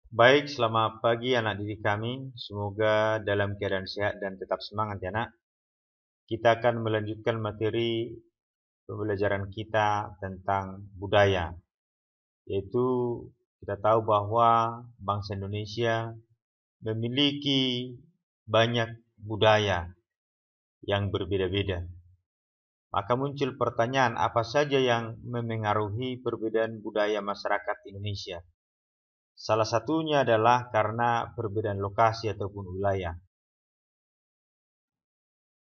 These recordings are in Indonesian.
Baik, selamat pagi anak didik kami. Semoga dalam keadaan sehat dan tetap semangat ya nak. Kita akan melanjutkan materi pembelajaran kita tentang budaya. Yaitu kita tahu bahwa bangsa Indonesia memiliki banyak budaya yang berbeda-beda. Maka muncul pertanyaan, apa saja yang memengaruhi perbedaan budaya masyarakat Indonesia? Salah satunya adalah karena perbedaan lokasi ataupun wilayah.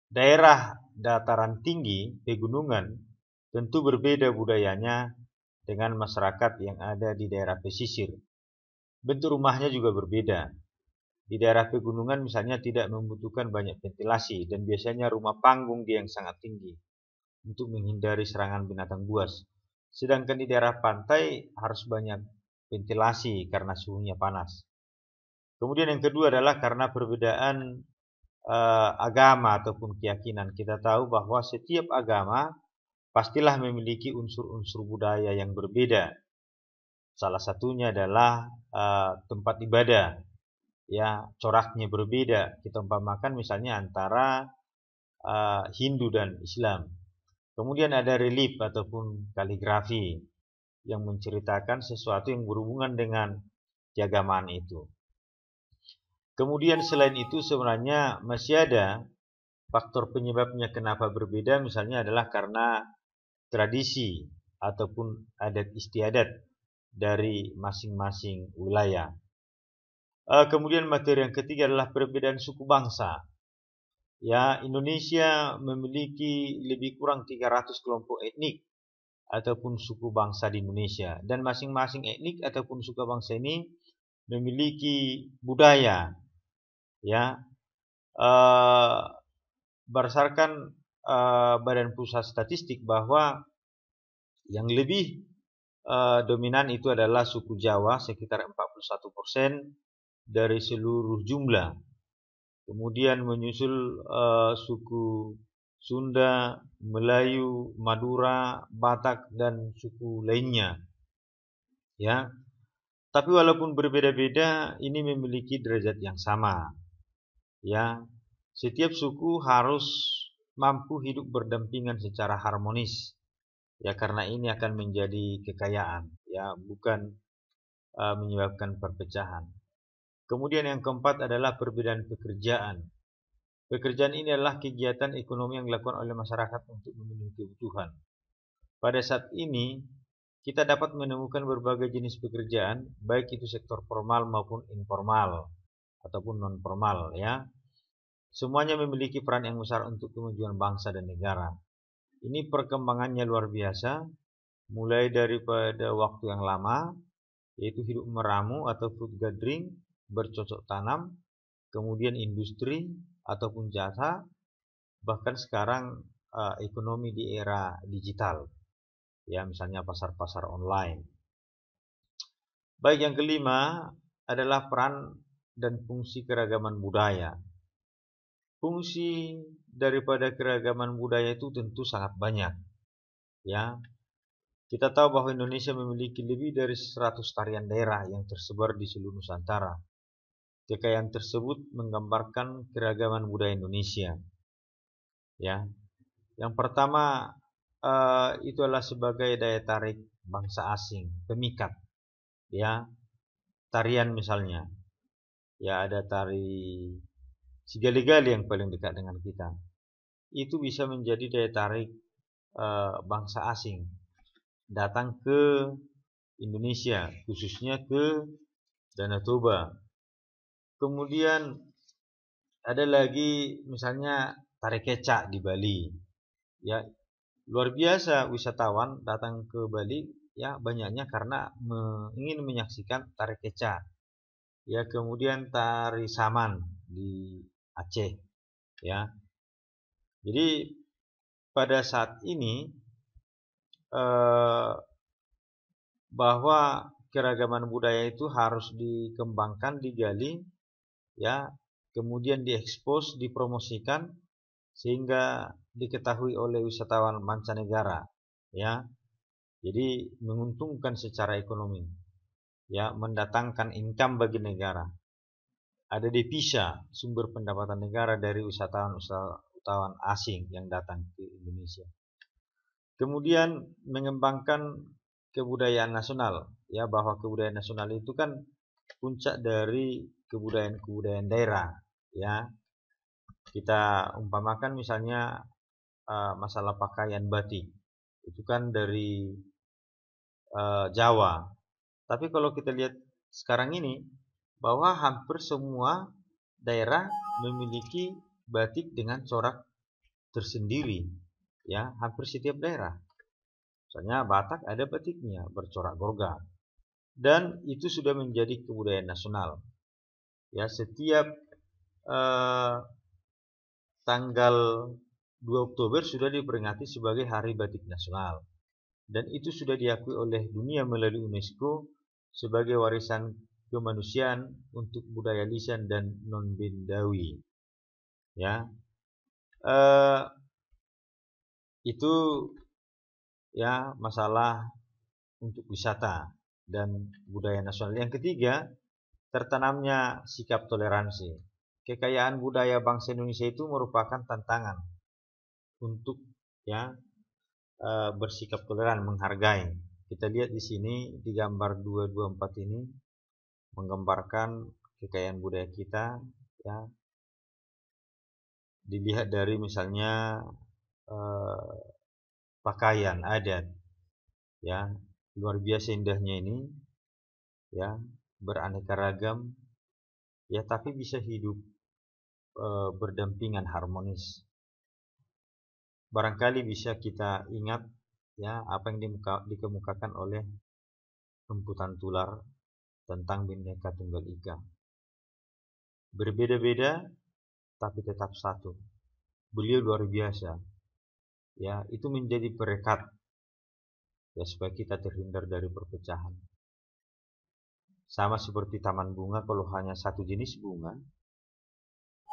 Daerah dataran tinggi, pegunungan, tentu berbeda budayanya dengan masyarakat yang ada di daerah pesisir. Bentuk rumahnya juga berbeda. Di daerah pegunungan misalnya tidak membutuhkan banyak ventilasi dan biasanya rumah panggung dia yang sangat tinggi untuk menghindari serangan binatang buas. Sedangkan di daerah pantai harus banyak ventilasi karena suhunya panas. Kemudian yang kedua adalah karena perbedaan agama ataupun keyakinan. Kita tahu bahwa setiap agama pastilah memiliki unsur-unsur budaya yang berbeda. Salah satunya adalah tempat ibadah, ya coraknya berbeda. Kita umpamakan misalnya antara Hindu dan Islam. Kemudian ada relief ataupun kaligrafi yang menceritakan sesuatu yang berhubungan dengan keagamaan itu. Kemudian selain itu sebenarnya masih ada faktor penyebabnya kenapa berbeda, misalnya adalah karena tradisi ataupun adat istiadat dari masing-masing wilayah. Kemudian materi yang ketiga adalah perbedaan suku bangsa. Ya, Indonesia memiliki lebih kurang 300 kelompok etnik ataupun suku bangsa di Indonesia, dan masing-masing etnik ataupun suku bangsa ini memiliki budaya, ya. Berdasarkan Badan Pusat Statistik bahwa yang lebih dominan itu adalah suku Jawa sekitar 41% dari seluruh jumlah. Kemudian menyusul suku Sunda, Melayu, Madura, Batak dan suku lainnya. Ya. Tapi walaupun berbeda-beda, ini memiliki derajat yang sama. Ya. Setiap suku harus mampu hidup berdampingan secara harmonis. Ya, karena ini akan menjadi kekayaan, ya, bukan menyebabkan perpecahan. Kemudian yang keempat adalah perbedaan pekerjaan. Pekerjaan ini adalah kegiatan ekonomi yang dilakukan oleh masyarakat untuk memenuhi kebutuhan. Pada saat ini, kita dapat menemukan berbagai jenis pekerjaan, baik itu sektor formal maupun informal ataupun non formal, ya. Semuanya memiliki peran yang besar untuk kemajuan bangsa dan negara. Ini perkembangannya luar biasa, mulai daripada waktu yang lama, yaitu hidup meramu atau food gathering, bercocok tanam, kemudian industri ataupun jasa, bahkan sekarang ekonomi di era digital, ya misalnya pasar-pasar online. Baik, yang kelima adalah peran dan fungsi keragaman budaya. Fungsi daripada keragaman budaya itu tentu sangat banyak. Ya, kita tahu bahwa Indonesia memiliki lebih dari 100 tarian daerah yang tersebar di seluruh Nusantara. Kekayaan tersebut menggambarkan keragaman budaya Indonesia. Ya, yang pertama itu adalah sebagai daya tarik bangsa asing, pemikat. Ya, tarian misalnya. Ya, ada tari Sigali-gali yang paling dekat dengan kita. Itu bisa menjadi daya tarik bangsa asing datang ke Indonesia, khususnya ke Danau Toba. Kemudian ada lagi misalnya tari kecak di Bali. Ya, luar biasa wisatawan datang ke Bali, ya banyaknya karena ingin menyaksikan tari kecak. Ya, kemudian tari saman di Aceh, ya. Jadi pada saat ini bahwa keragaman budaya itu harus dikembangkan, digali, ya, kemudian diekspos, dipromosikan sehingga diketahui oleh wisatawan mancanegara, ya. Jadi menguntungkan secara ekonomi. ya mendatangkan income bagi negara. Ada devisa, sumber pendapatan negara dari usahawan asing yang datang ke Indonesia. Kemudian mengembangkan kebudayaan nasional, ya, bahwa kebudayaan nasional itu kan puncak dari kebudayaan daerah, ya. Kita umpamakan misalnya masalah pakaian batik, itu kan dari Jawa. Tapi kalau kita lihat sekarang ini, bahwa hampir semua daerah memiliki batik dengan corak tersendiri, ya, hampir setiap daerah. Misalnya Batak ada batiknya bercorak gorga, dan itu sudah menjadi kebudayaan nasional. Ya, setiap tanggal 2 Oktober sudah diperingati sebagai Hari Batik Nasional, dan itu sudah diakui oleh dunia melalui UNESCO sebagai warisan kemanusiaan untuk budaya lisan dan non-bendawi. Ya, itu ya masalah untuk wisata dan budaya nasional. Yang ketiga, tertanamnya sikap toleransi. Kekayaan budaya bangsa Indonesia itu merupakan tantangan untuk ya bersikap toleran, menghargai. Kita lihat di sini di gambar 224 ini menggambarkan kekayaan budaya kita, ya. Dilihat dari misalnya pakaian adat, ya, luar biasa indahnya ini, ya, beraneka ragam, ya, tapi bisa hidup berdampingan harmonis. Barangkali bisa kita ingat, ya, apa yang dikemukakan oleh Emputan Tular tentang Bhinneka Tunggal Ika. Berbeda-beda tapi tetap satu. Beliau luar biasa. Ya, itu menjadi perekat, ya, supaya kita terhindar dari perpecahan. Sama seperti taman bunga, kalau hanya satu jenis bunga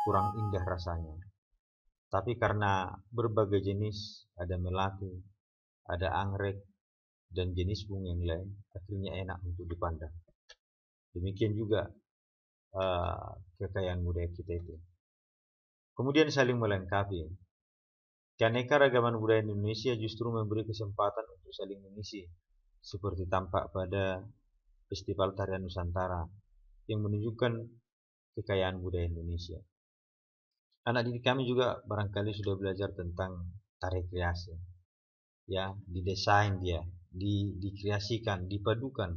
kurang indah rasanya. Tapi karena berbagai jenis, ada melati, ada anggrek, dan jenis bunga yang lain, akhirnya enak untuk dipandang. Demikian juga kekayaan budaya kita itu. Kemudian saling melengkapi. Keanekaragaman budaya Indonesia justru memberi kesempatan untuk saling mengisi, seperti tampak pada Festival Tarian Nusantara yang menunjukkan kekayaan budaya Indonesia. Anak didik kami juga barangkali sudah belajar tentang tari kreasi, ya, didesain dia, dikreasikan, dipadukan.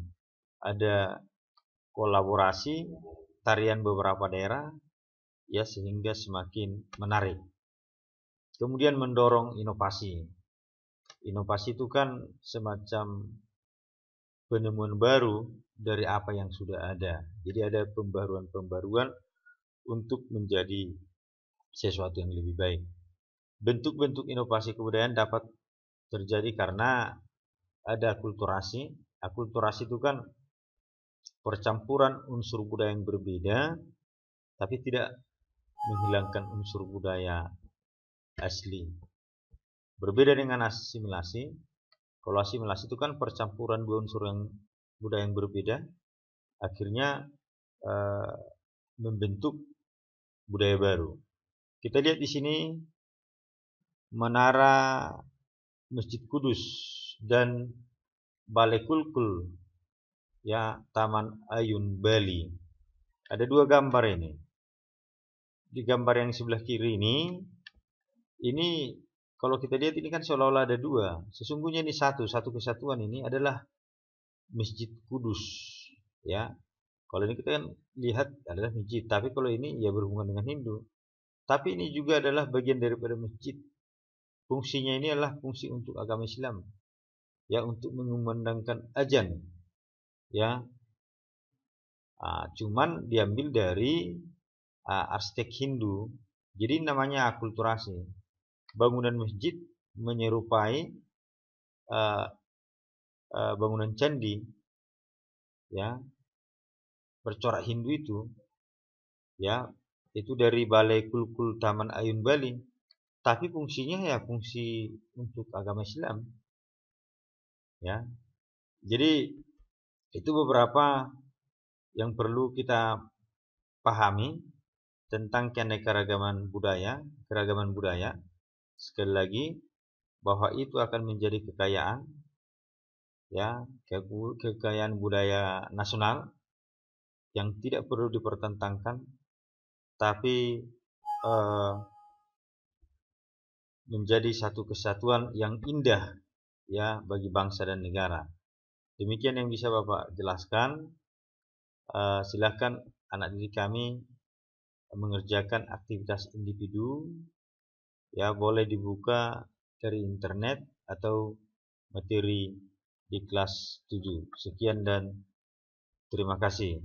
Ada kolaborasi tarian beberapa daerah, ya, sehingga semakin menarik. Kemudian mendorong inovasi. Inovasi itu kan semacam penemuan baru dari apa yang sudah ada. Jadi ada pembaruan-pembaruan untuk menjadi sesuatu yang lebih baik. Bentuk-bentuk inovasi kebudayaan dapat terjadi karena ada akulturasi. Akulturasi itu kan percampuran unsur budaya yang berbeda, tapi tidak menghilangkan unsur budaya asli. Berbeda dengan asimilasi. Kalau asimilasi itu kan percampuran dua unsur budaya yang berbeda, akhirnya membentuk budaya baru. Kita lihat di sini menara Masjid Kudus dan Balai Kulkul, ya, Taman Ayun Bali. Ada dua gambar ini. Di gambar yang sebelah kiri ini kalau kita lihat ini kan seolah-olah ada dua. Sesungguhnya ini satu kesatuan. Ini adalah Masjid Kudus, ya. Kalau ini kita kan lihat adalah masjid, tapi kalau ini ya berhubungan dengan Hindu. Tapi ini juga adalah bagian daripada masjid. Fungsinya ini adalah fungsi untuk agama Islam, ya, untuk mengumandangkan azan, ya. Cuman diambil dari arsitek Hindu. Jadi namanya akulturasi. Bangunan masjid menyerupai bangunan candi, ya, bercorak Hindu itu, ya, itu dari Balai Kulkul Taman Ayun Bali. Tapi fungsinya ya fungsi untuk agama Islam, ya. Jadi Itu beberapa yang perlu kita pahami tentang keanekaragaman budaya, keragaman budaya. Sekali lagi, bahwa itu akan menjadi kekayaan, ya, kekayaan budaya nasional yang tidak perlu dipertentangkan, tapi menjadi satu kesatuan yang indah, ya, bagi bangsa dan negara. Demikian yang bisa Bapak jelaskan. Silakan anak didik kami mengerjakan aktivitas individu, ya, boleh dibuka dari internet atau materi di kelas 7. Sekian dan terima kasih.